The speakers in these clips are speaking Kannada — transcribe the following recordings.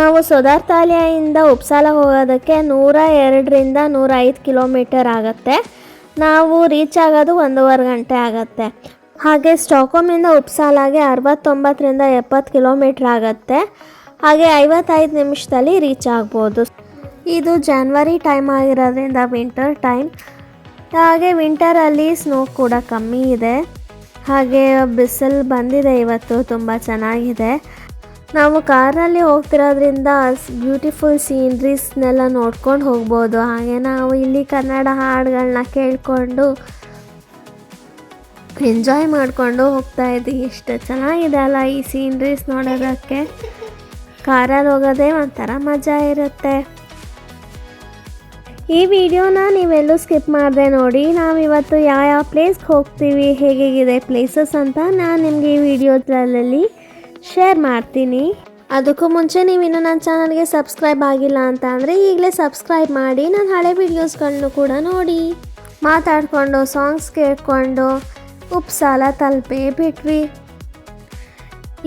ನಾವು ಸೋದಾರ್ತಾಲಿಯಿಂದ ಉಪ್ಸಾಲ ಹೋಗೋದಕ್ಕೆ 102ರಿಂದ 105 ಕಿಲೋಮೀಟರ್ ಆಗುತ್ತೆ. ನಾವು ರೀಚ್ ಆಗೋದು 1.5 ಗಂಟೆ ಆಗುತ್ತೆ. ಹಾಗೆ ಸ್ಟಾಕ್ಹೋಮಿಂದ ಉಪ್ಸಾಲಾಗೆ 69ರಿಂದ 70 ಕಿಲೋಮೀಟ್ರ್ ಆಗುತ್ತೆ. ಹಾಗೆ 55 ನಿಮಿಷದಲ್ಲಿ ರೀಚ್ ಆಗ್ಬೋದು. ಇದು ಜನವರಿ ಟೈಮ್ ಆಗಿರೋದ್ರಿಂದ ವಿಂಟರ್ ಟೈಮ್. ಹಾಗೆ ವಿಂಟರಲ್ಲಿ ಸ್ನೋ ಕೂಡ ಕಮ್ಮಿ ಇದೆ. ಹಾಗೆ ಬಿಸಿಲು ಬಂದಿದೆ ಇವತ್ತು, ತುಂಬ ಚೆನ್ನಾಗಿದೆ. ನಾವು ಕಾರಲ್ಲಿ ಹೋಗ್ತಿರೋದ್ರಿಂದ ಬ್ಯೂಟಿಫುಲ್ ಸೀನ್ರೀಸ್ನೆಲ್ಲ ನೋಡ್ಕೊಂಡು ಹೋಗ್ಬೋದು. ಹಾಗೆ ನಾವು ಇಲ್ಲಿ ಕನ್ನಡ ಹಾಡುಗಳನ್ನ ಕೇಳಿಕೊಂಡು ಎಂಜಾಯ್ ಮಾಡಿಕೊಂಡು ಹೋಗ್ತಾ ಇದ್ದೀವಿ. ಎಷ್ಟು ಚೆನ್ನಾಗಿದೆ ಅಲ್ಲ ಈ ಸೀನ್ರೀಸ್ ನೋಡೋದಕ್ಕೆ. ಕಾರಲ್ಲಿ ಹೋಗೋದೇ ಒಂಥರ ಮಜಾ ಇರುತ್ತೆ. ಈ ವಿಡಿಯೋನ ನೀವೆಲ್ಲೂ ಸ್ಕಿಪ್ ಮಾಡಿದೆ ನೋಡಿ. ನಾವಿವತ್ತು ಯಾವ ಪ್ಲೇಸ್ಗೆ ಹೋಗ್ತೀವಿ, ಹೇಗಿದೆ ಪ್ಲೇಸಸ್ ಅಂತ ನಾನು ನಿಮಗೆ ಈ ವಿಡಿಯೋದಲ್ಲಿ ಶೇರ್ ಮಾಡ್ತೀನಿ. ಅದಕ್ಕೂ ಮುಂಚೆ ನೀವಿನ್ನೂ ನನ್ನ ಚಾನಲ್ಗೆ ಸಬ್ಸ್ಕ್ರೈಬ್ ಆಗಿಲ್ಲ ಅಂತ ಅಂದರೆ ಈಗಲೇ ಸಬ್ಸ್ಕ್ರೈಬ್ ಮಾಡಿ. ನಾನು ಹಳೆ ವೀಡಿಯೋಸ್ಗಳನ್ನು ಕೂಡ ನೋಡಿ. ಮಾತಾಡಿಕೊಂಡು ಸಾಂಗ್ಸ್ ಕೇಳಿಕೊಂಡು ಉಪ್ಸಾಲ ತಲುಪೇ ಬಿಟ್ವಿ.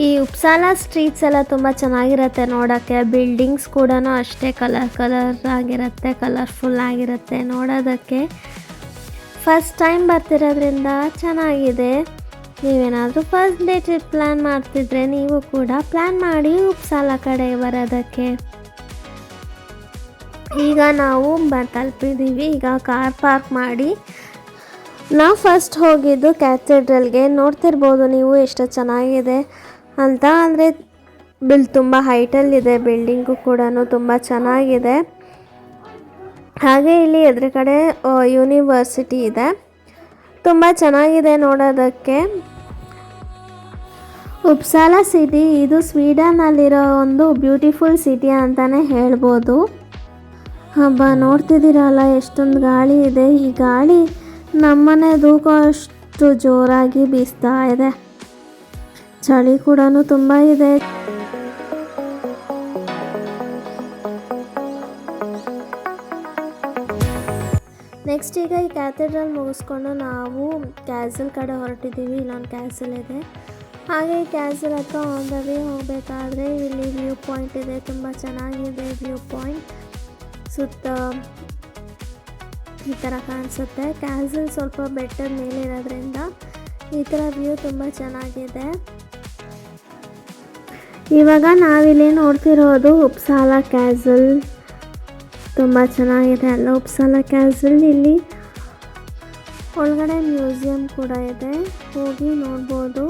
ಈ ಉಪ್ಸಾಲ ಸ್ಟ್ರೀಟ್ಸ್ ಎಲ್ಲ ತುಂಬ ಚೆನ್ನಾಗಿರುತ್ತೆ ನೋಡೋಕ್ಕೆ. ಬಿಲ್ಡಿಂಗ್ಸ್ ಕೂಡ ಅಷ್ಟೇ ಕಲರ್ ಆಗಿರುತ್ತೆ, ಕಲರ್ಫುಲ್ ಆಗಿರುತ್ತೆ ನೋಡೋದಕ್ಕೆ. ಫಸ್ಟ್ ಟೈಮ್ ಬರ್ತಿರೋದ್ರಿಂದ ಚೆನ್ನಾಗಿದೆ. ನೀವೇನಾದರೂ ಫಸ್ಟ್ ಡೇ ಟ್ರಿಪ್ ಪ್ಲ್ಯಾನ್ ಮಾಡ್ತಿದ್ರೆ ನೀವು ಕೂಡ ಪ್ಲ್ಯಾನ್ ಮಾಡಿ ಉಪ್ಸಾಲ ಕಡೆ ಬರೋದಕ್ಕೆ. ಈಗ ನಾವು ತಲುಪಿದ್ದೀವಿ. ಈಗ ಕಾರ್ ಪಾರ್ಕ್ ಮಾಡಿ ನಾವು ಫಸ್ಟ್ ಹೋಗಿದ್ದು ಕ್ಯಾಥೆಡ್ರಲ್ಗೆ. ನೋಡ್ತಿರ್ಬೋದು ನೀವು ಎಷ್ಟು ಚೆನ್ನಾಗಿದೆ ಅಂತ. ಅಂದರೆ ತುಂಬ ಹೈಟಲ್ಲಿದೆ, ಬಿಲ್ಡಿಂಗು ಕೂಡ ತುಂಬ ಚೆನ್ನಾಗಿದೆ. ಹಾಗೆ ಇಲ್ಲಿ ಎದುರುಗಡೆ ಯೂನಿವರ್ಸಿಟಿ ಇದೆ, ತುಂಬ ಚೆನ್ನಾಗಿದೆ ನೋಡೋದಕ್ಕೆ. ಉಪ್ಸಾಲ ಸಿಟಿ ಇದು ಸ್ವೀಡನ್ನಲ್ಲಿರೋ ಒಂದು ಬ್ಯೂಟಿಫುಲ್ ಸಿಟಿ ಅಂತಲೇ ಹೇಳ್ಬೋದು. ಹಬ್ಬ ನೋಡ್ತಿದ್ದೀರಲ್ಲ ಎಷ್ಟೊಂದು ಗಾಳಿ ಇದೆ. ಈ ಗಾಳಿ ನಮ್ಮನೆ ದೂಕೋಷ್ಟು ಜೋರಾಗಿ ಬೀಸ್ತಾ ಇದೆ. ಚಳಿ ಕೂಡ ತುಂಬ ಇದೆ. ನೆಕ್ಸ್ಟ್ ಈಗ ಈ ಕ್ಯಾಥೆಡ್ರಲ್ ಮುಗಿಸ್ಕೊಂಡು ನಾವು ಕ್ಯಾಸಲ್ ಕಡೆ ಹೊರಟಿದ್ದೀವಿ. ಇಲ್ಲೊಂದು ಕ್ಯಾಸಲ್ ಇದೆ. ಹಾಗೆ ಈ ಕ್ಯಾಸಲ್ ಹತ್ರ ಆನ್ ದ ವೇ ಹೋಗಬೇಕಾದ್ರೆ ಇಲ್ಲಿ ವ್ಯೂ ಪಾಯಿಂಟ್ ಇದೆ, ತುಂಬ ಚೆನ್ನಾಗಿದೆ ವ್ಯೂ ಪಾಯಿಂಟ್. ಸುತ್ತ ಈ ಥರ ಕಾಣಿಸುತ್ತೆ. ಕ್ಯಾಸಲ್ ಸ್ವಲ್ಪ ಬೆಟ್ಟದ ಮೇಲೆ ಇರೋದ್ರಿಂದ ಈ ಥರ ವ್ಯೂ ತುಂಬ ಚೆನ್ನಾಗಿದೆ. ಇವಾಗ ನಾವಿಲ್ಲಿ ನೋಡ್ತಿರೋದು ಉಪ್ಸಾಲ ಕ್ಯಾಸಲ್. ತುಂಬ ಚೆನ್ನಾಗಿದೆ ಅಲ್ಲ ಉಪ್ಸಾಲ ಕ್ಯಾಸಲ್. ಇಲ್ಲಿ ಒಳಗಡೆ ಮ್ಯೂಸಿಯಂ ಕೂಡ ಇದೆ, ಹೋಗಿ ನೋಡ್ಬೋದು.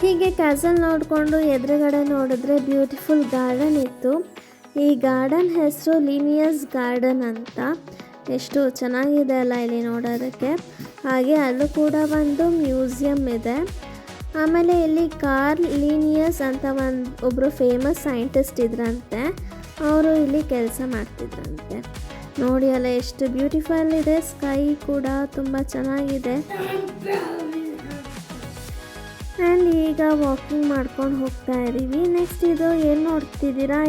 ಹೀಗೆ ಕ್ಯಾಸಲ್ ನೋಡಿಕೊಂಡು ಎದುರುಗಡೆ ನೋಡಿದ್ರೆ ಬ್ಯೂಟಿಫುಲ್ ಗಾರ್ಡನ್ ಇತ್ತು. ಈ ಗಾರ್ಡನ್ ಹೆಸರು ಲೀನಿಯಸ್ ಗಾರ್ಡನ್ ಅಂತ. ಎಷ್ಟು ಚೆನ್ನಾಗಿದೆ ಅಲ್ಲ ಇಲ್ಲಿ ನೋಡೋದಕ್ಕೆ. ಹಾಗೆ ಅಲ್ಲೂ ಕೂಡ ಒಂದು ಮ್ಯೂಸಿಯಂ ಇದೆ. ಆಮೇಲೆ ಇಲ್ಲಿ ಕಾರ್ಲ್ ಲೀನಿಯಸ್ ಅಂತ ಒಬ್ಬರು ಫೇಮಸ್ ಸೈಂಟಿಸ್ಟ್ ಇದ್ರಂತೆ. ಅವರು ಇಲ್ಲಿ ಕೆಲಸ ಮಾಡ್ತಿದ್ರಂತೆ. ನೋಡಿ ಅಲ್ಲ ಎಷ್ಟು ಬ್ಯೂಟಿಫುಲ್ ಇದೆ. ಸ್ಕೈ ಕೂಡ ತುಂಬ ಚೆನ್ನಾಗಿದೆ. ಆ್ಯಂಡ್ ಈಗ ವಾಕಿಂಗ್ ಮಾಡ್ಕೊಂಡು ಹೋಗ್ತಾ ಇದ್ದೀವಿ. ನೆಕ್ಸ್ಟ್ ಇದು ಏನು ನೋಡ್ತಿದ್ದೀರಾ,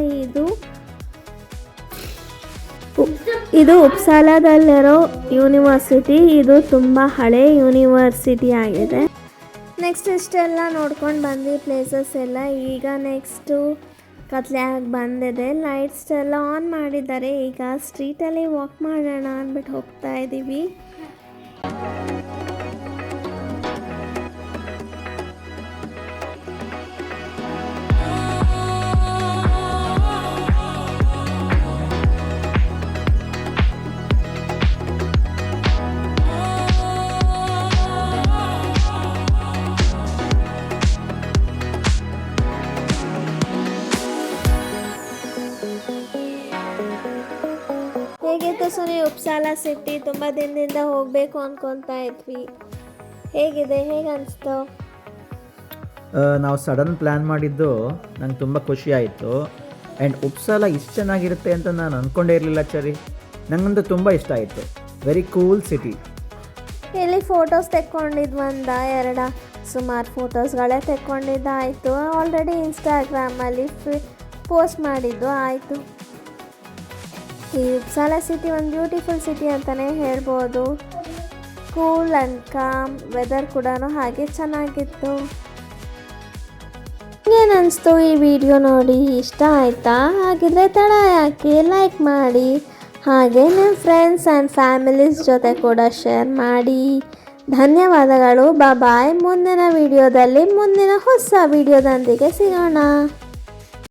ಇದು ಉಪ್ಸಾಲದಲ್ಲಿರೋ ಯೂನಿವರ್ಸಿಟಿ. ಇದು ತುಂಬ ಹಳೆ ಯೂನಿವರ್ಸಿಟಿ ಆಗಿದೆ. ನೆಕ್ಸ್ಟ್ ಇಷ್ಟೆಲ್ಲ ನೋಡ್ಕೊಂಡು ಬಂದು ಪ್ಲೇಸಸ್ ಎಲ್ಲ. ಈಗ ನೆಕ್ಸ್ಟು ಕತ್ಲೆ ಆಗಿ ಬಂದಿದೆ. ಲೈಟ್ಸ್ ಎಲ್ಲ ಆನ್ ಮಾಡಿದ್ದಾರೆ. ಈಗ ಸ್ಟ್ರೀಟಲ್ಲಿ ವಾಕ್ ಮಾಡೋಣ ಅಂದ್ಬಿಟ್ಟು ಹೋಗ್ತಾ ಇದ್ದೀವಿ. ಹೇಗಿತ್ತು ಸುನಿ ಉಪ್ಸಾಲ ಸಿಟಿ? ತುಂಬ ದಿನದಿಂದ ಹೋಗಬೇಕು ಅಂದ್ಕೊತಾ ಇದ್ವಿ. ಹೇಗಿದೆ, ಹೇಗೆ ಅನಿಸ್ತು? ನಾವು ಸಡನ್ ಪ್ಲ್ಯಾನ್ ಮಾಡಿದ್ದು ನಂಗೆ ತುಂಬ ಖುಷಿ ಆಯಿತು. ಆ್ಯಂಡ್ ಉಪ್ಸಾಲ ಇಷ್ಟು ಚೆನ್ನಾಗಿರುತ್ತೆ ಅಂತ ನಾನು ಅಂದ್ಕೊಂಡೇ ಇರಲಿಲ್ಲ ಚರಿ. ನನಗಂತೂ ತುಂಬ ಇಷ್ಟ ಆಯಿತು. Very cool city. ಇಲ್ಲಿ ಫೋಟೋಸ್ ತೆಕ್ಕೊಂಡಿದ್ದು ಸುಮಾರು ಫೋಟೋಸ್ಗಳೇ ತೆಕ್ಕೊಂಡಿದ್ದಾಯಿತು. ಆಲ್ರೆಡಿ ಇನ್ಸ್ಟಾಗ್ರಾಮಲ್ಲಿ ಪೋಸ್ಟ್ ಮಾಡಿದ್ದು ಆಯಿತು. ಈ ಉಪ್ಸಾಲ ಸಿಟಿ ಒಂದು ಬ್ಯೂಟಿಫುಲ್ ಸಿಟಿ ಅಂತಲೇ ಹೇಳ್ಬೋದು. ಕೂಲ್ ಆ್ಯಂಡ್ ಕಾಮ್ ವೆದರ್ ಕೂಡ ಹಾಗೆ ಚೆನ್ನಾಗಿತ್ತು. ಏನನ್ನಿಸ್ತು ಈ ವಿಡಿಯೋ ನೋಡಿ? ಇಷ್ಟ ಆಯಿತಾ? ಹಾಗಿದ್ರೆ ತಡ ಯಾಕೆ, ಲೈಕ್ ಮಾಡಿ, ಹಾಗೆ ನಿಮ್ಮ ಫ್ರೆಂಡ್ಸ್ ಆ್ಯಂಡ್ ಫ್ಯಾಮಿಲೀಸ್ ಜೊತೆ ಕೂಡ ಶೇರ್ ಮಾಡಿ. ಧನ್ಯವಾದಗಳು. ಬಾಯ್. ಮುಂದಿನ ವಿಡಿಯೋದಲ್ಲಿ ಮುಂದಿನ ಹೊಸ ವಿಡಿಯೋದೊಂದಿಗೆ ಸಿಗೋಣ.